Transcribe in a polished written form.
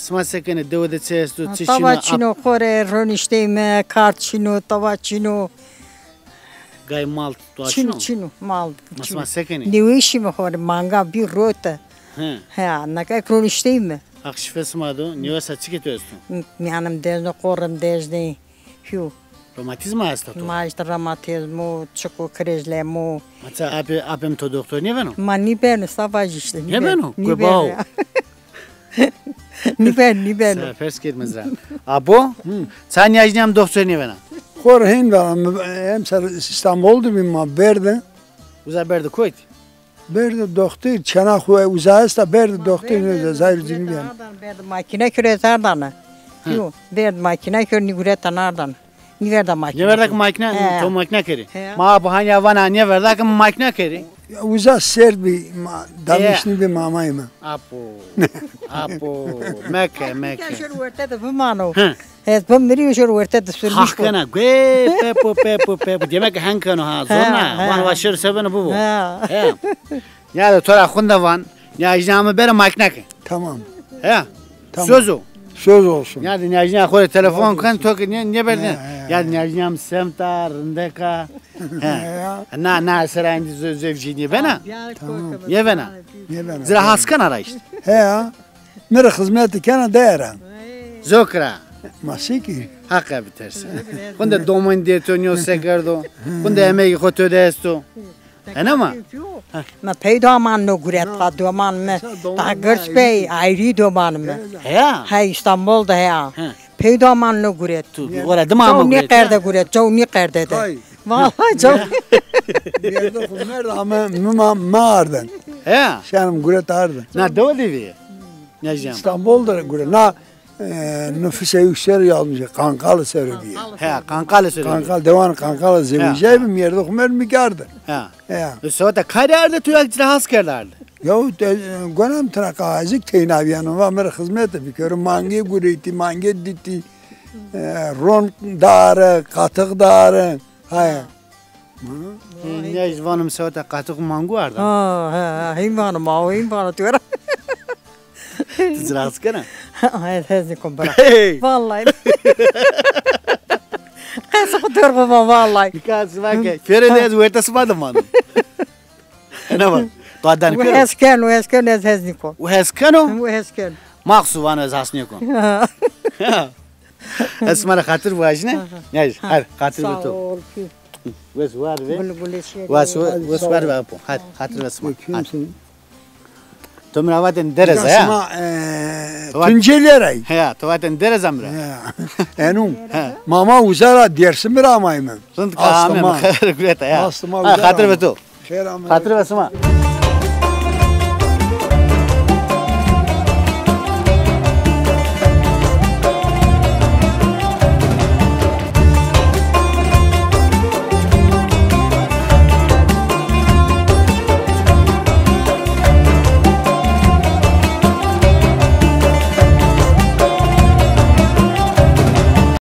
Sma sekene devede cestu Tavacino kore ronişteyme kartçino tavacino. Gay mal tuaçino. Çino mal. Sma sekene. Ne işi mi kore manga bir rota. He. Ha naka ronişteyme. Akşife smadu niye saçı getiyostun? Mianım dezne korum dezne. Hiu. Romatizma hasta tu. Mais dramatizmo, çoko krizlemo. Maça abim to doktor niye beno? Ma ni ben savaş işte. Niye beno? Kubao. Ni ben. Fers gelmez lan. Abo? Sen yajnam doktor niye beno? Kor hin var hem ser İstanbul'da bir ma berde. Uza berdi koyt. Berde doktor çana huve uzaysta berde doktor ne zayırcını ben. Berde makine küretardan. Hiu. Berde makine kür ni küretanardan. Ni verda makine. Ne verdak makine? To makine keri. He. Ma bu hanya vana niye verdak makine keri? Uzay ser bir damışni bir mamayım. Apo. Mekke. Şur verte de bumano. Evet bu miri şur verte de sürmüş. Hakkana gwe pepo. Demek hankano ha zorna. Van vaşır sebene bu. He. Ya da tora khunda van. Ya ijnamı bere makine ke. Tamam. He. Tamam. Sözu. Söz olsun. Ya da ijna khore telefon kan tok ne berdin? Ya da ijnam semtar ndeka. He. Na serandi zevjini bana. Ye bana. Zira haskan ara işte. He ya. Mera hizmeti kana değeren. Zokra. Masiki. Hakka bitersin. Kunda domun diye tönüyor sekerdo. Kunda emeği kotu desto. Ama Ma peydaman no guret ka doman me. Ta gırç bey ayrı doman me. ya. Ha İstanbul'da ya. Peydaman no guret. Ora dıma mı? Ne kerde guret. Çoğu ne kerde de. Hay. Vallahi çok. Yerde kumer ama mağardan. Ya. Şanım guret ardı. Na dövdi. Ne jam. İstanbul'da guret. Na nüfuse yüksel yazmış. Kankalı seviyor. He, kankalı söyle. Kankal devan kankalı zevicey bir yerde kumer mi gardı. Ha. Ya. Sonra karardı tuyakçılar haskerlerdi. Yahu gönüm trak azik teynaviyanı var mer hizmete bikörüm mangi guriti mangi ditti ron darı katık darı hay. Ne jvanım sonra katık mangu arda. Ha himbanım o himbanı diyor. Tizra haskana. Evet hezdi kumbara. Hey. Vallahi. Kaysa kudur baba vallahi. Because vake. Ferelez uertas badamano. Ne var? Toadan Bu kero. hesken ez hezdi ko. U heskano? Bu hesken. Maksu vana zasnıyor kon. Esmara khatır vajne. Ne? Har khatır Sağ beto. ol. Wes var ve. Gül şey. Wes var ve po. Khatır vesma. Tomra vaten derez ya. Kasma tüncelerey. He, tovaten derez amra. Enum. Mama uzara dersim bir amayım. Sunt kamem khair gureta ya. Khatır beto. Khair amayım. Khatır vesma.